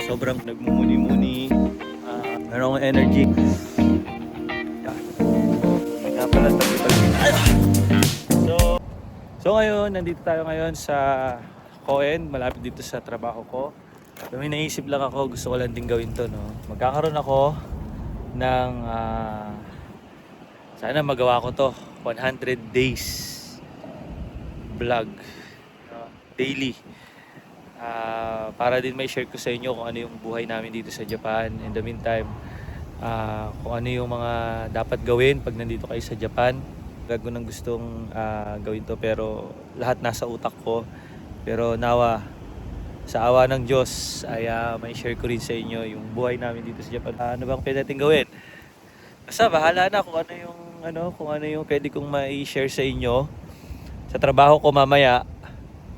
sobrang nagmumuni-muni. Meron akong energy. Kaya pala So ngayon, nandito tayo ngayon sa Coen, malapit dito sa trabaho ko. So may naisip lang ako, gusto ko lang din gawin to, no? Magkakaroon ako ng sana magawa ko to 100 days vlog, no? Daily. Para din may share ko sa inyo kung ano yung buhay namin dito sa Japan. In the meantime, kung ano yung mga dapat gawin pag nandito kayo sa Japan. Gago nang gustong gawin to, pero lahat nasa utak ko. Pero nawa, sa awa ng Diyos ay may share ko rin sa inyo yung buhay namin dito sa Japan. Ano bang pwede natin gawin? Basta bahala na kung ano yung pwede kong mai-share sa inyo. Sa trabaho ko mamaya,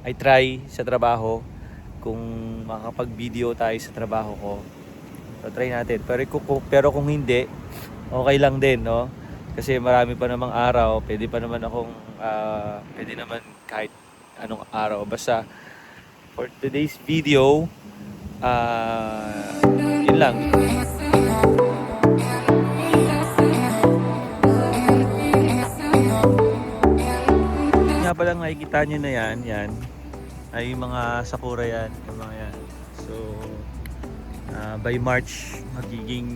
I try sa trabaho kung makakapag-video tayo sa trabaho ko. So try natin. Pero kung hindi, okay lang din, no? Kasi marami pa namang araw, pwede pa naman akong pwede naman kahit anong araw. Basta for today's video, yun lang. Nga palang nakikita nyo na yan ay mga sakura yan, yung mga yan. So by March magiging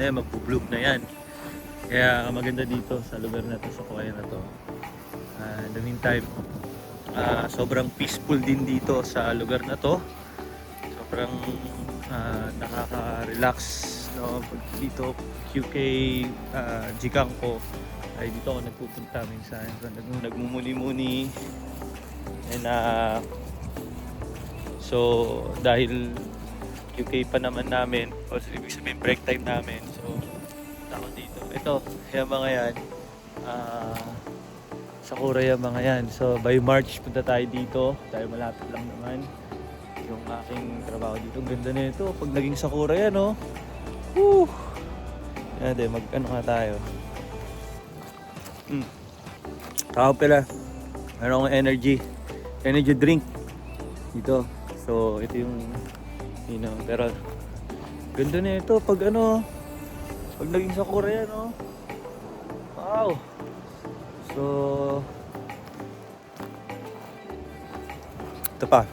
magpo-bloom na yan. Kaya maganda dito sa lugar na to, sa Coen na to. In the meantime, sobrang peaceful din dito sa lugar na to. Sobrang nakaka-relax, no? Pag dito QK Jikanko ay dito ako nagpupunta minsan. Nagmumuni-muni. And so dahil QK pa naman namin, o ibig sabihin break time namin, so ako dito. Ito, yung mga yan, sakura yung mga yan. So by March punta tayo dito, dahil malapit lang naman yung aking trabaho dito. Ang ganda na ito, pag naging sakura yan, oh. Woo! Yan din, mag-ano nga tayo. Tao pala, meron akong energy drink dito. So ito yung pero ganda na ito pag pag naging sakura yan, oh. Wow. So ito pa,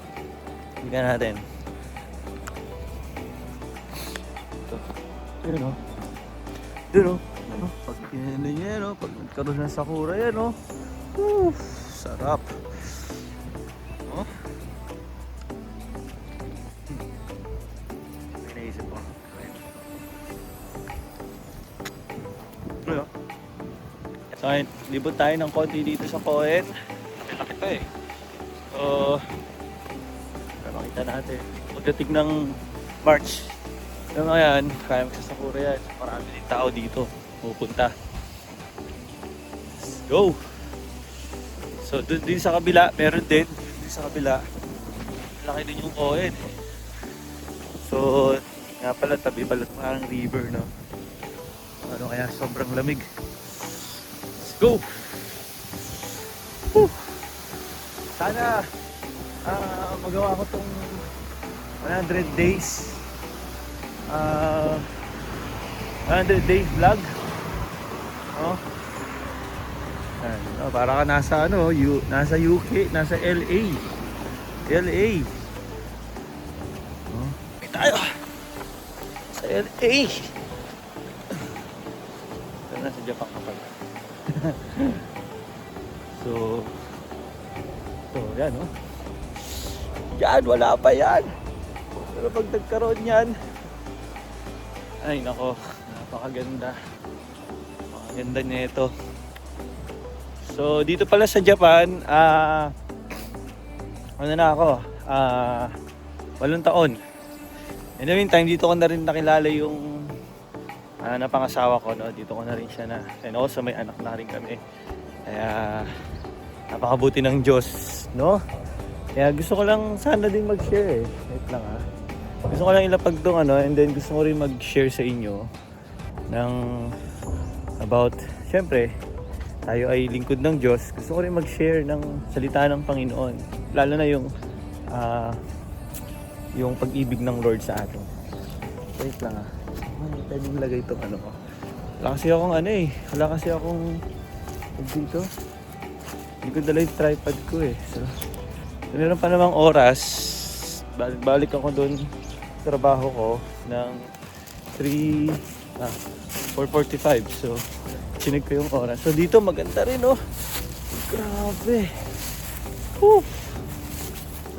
tingnan natin ito. Yun, pag yan, pag nagkaroon ng sakura yan, oh. Sarap, oh. May naisip ko. So, libot tayo ng konti dito sa Coen. Laki pa eh. So, makita natin. Pagdating ng March, yung mga yan, kaya magsasakura yan. Marami din tao dito pupunta. Let's go! So, doon din sa kabila, meron din. Doon sa kabila, laki din yung Coen. So, nga pala, tabi pala parang river, no? Ano kaya, sobrang lamig. Let's go! Woo! Sana magawa ko tong 100 days 100 days vlog, oh. Para ka nasa nasa UK, nasa LA, oh. May tayo sa LA. Nasa Japan ka pala. So yan, oh. Yan, wala pa yan. Pero pag nagkaroon yan, ay nako, napakaganda. Napakaganda niya ito. So dito pala sa Japan, ano na ako, 8 taon. In the meantime, dito ko na rin nakilala yung napangasawa ko, no? Dito ko na rin siya and also may anak na rin kami. Kaya napakabuti ng Diyos, no? Kaya gusto ko lang sana din mag-share, wait lang, gusto ko lang ilapag tong and then gusto ko rin mag-share sa inyo ng about, syempre tayo ay lingkod ng Diyos. Gusto ko rin mag-share ng salita ng Panginoon, lalo na yung yung pag-ibig ng Lord sa atin. Wait lang pwede mo lagay itong ano ko. Wala kasi akong dito. Hindi ko dala yung tripod ko So, meron pa namang oras. Balik ako doon sa trabaho ko ng 4:45. So, chinig ko yung oras. So, dito maganda rin Grabe. Woo!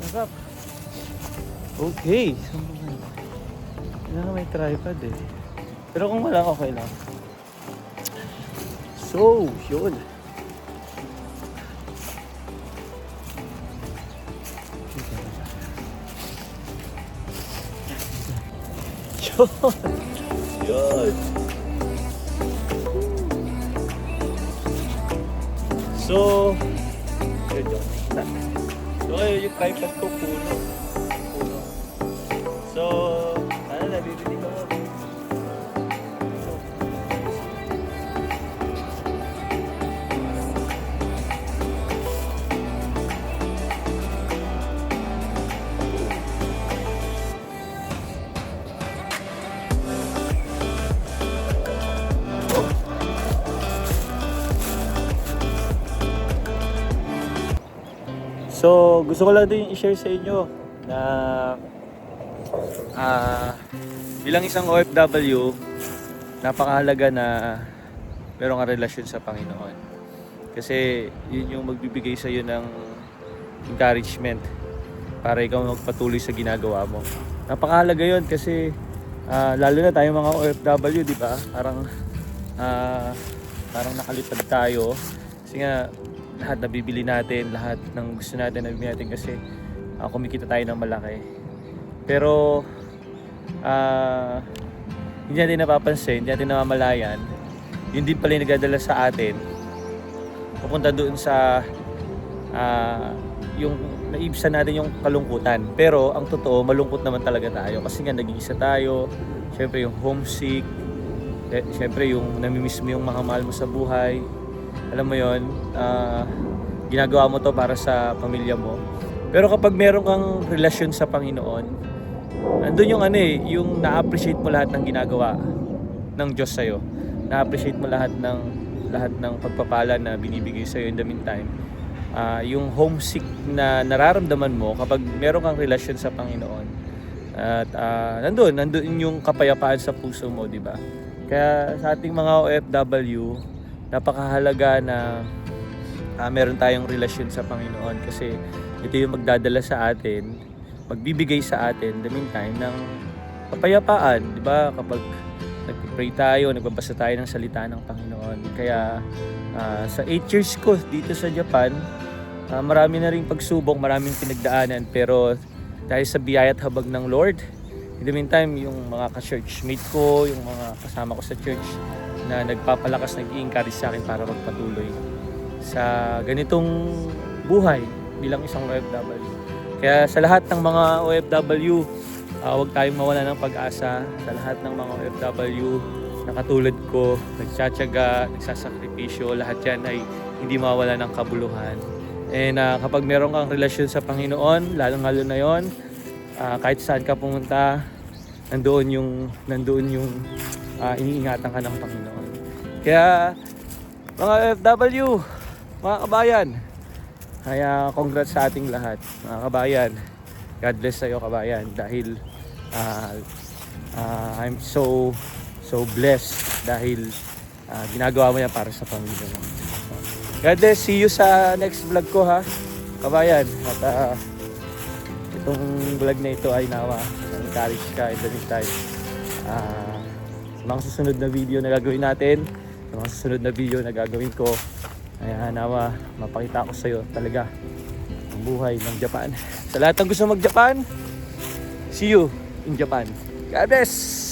Sarap. Okay. So, kailangan may tripod Pero kung wala, okay lang. So, yun. Yun. So, yun yung nakita. So, ayun yung tripod ko, puno. So, nabibili ko. So, gusto ko lang din i-share sa inyo na bilang isang OFW, napakahalaga na meron kang relasyon sa Panginoon. Kasi yun yung magbibigay sa iyo ng encouragement para ikaw magpatuloy sa ginagawa mo. Napakahalaga yun kasi lalo na tayong mga OFW, di ba? Parang nakalipad tayo. Kasi nga, lahat nabibili natin, lahat ng gusto natin nabibili natin kasi kumikita tayo ng malaki. Pero hindi natin napapansin, hindi natin namamalayan, yun din pala yung nagdadala sa atin pupunta doon sa yung naibsan natin yung kalungkutan. Pero ang totoo, malungkot naman talaga tayo kasi nga nag-iisa tayo. Syempre yung homesick, syempre yung namimiss mo yung mga mahal mo sa buhay. Alam mo yon, ginagawa mo to para sa pamilya mo. Pero kapag meron kang relasyon sa Panginoon, andun yung yung na-appreciate mo lahat ng ginagawa ng Diyos sa'yo. Na-appreciate mo lahat ng pagpapala na binibigay sa'yo in the meantime. Yung homesick na nararamdaman mo kapag meron kang relasyon sa Panginoon. At nandun yung kapayapaan sa puso mo, di ba? Kaya sa ating mga OFW, napakahalaga na meron tayong relasyon sa Panginoon kasi ito yung magdadala sa atin, magbibigay sa atin the meantime ng kapayapaan, di ba? Kapag nagpipray tayo, nagbabasa tayo ng salita ng Panginoon. Kaya sa 8 years ko dito sa Japan, marami na ring pagsubok, maraming pinagdaanan, pero dahil sa biyaya at habag ng Lord, in the meantime, yung mga ka-churchmate ko, yung mga kasama ko sa church na nagpapalakas, nag-i-encourage sa akin para magpatuloy sa ganitong buhay bilang isang OFW. Kaya sa lahat ng mga OFW, huwag tayong mawala ng pag-asa. Sa lahat ng mga OFW na katulad ko, nagtsatsaga, nagsasakripisyo, lahat yan ay hindi mawala ng kabuluhan. And kapag meron kang relasyon sa Panginoon, lalong-lalo na yon, kahit saan ka pumunta, nandoon yung iniingatan ka ng Panginoon. Kaya mga OFW, mga kabayan, kaya congrats sa ating lahat, mga kabayan. God bless sa iyo, kabayan, dahil I'm so blessed dahil ginagawa mo yan para sa pamilya mo. God bless, see you sa next vlog ko, ha, kabayan. At itong vlog na ito ay nawa encourage ka in the meantime. Sa mga susunod na video na gagawin natin, sa mga susunod na video na gagawin ko, ay nawa mapakita ko sa iyo talaga ang buhay ng Japan. Sa lahat ng gusto mag-Japan, see you in Japan. God bless!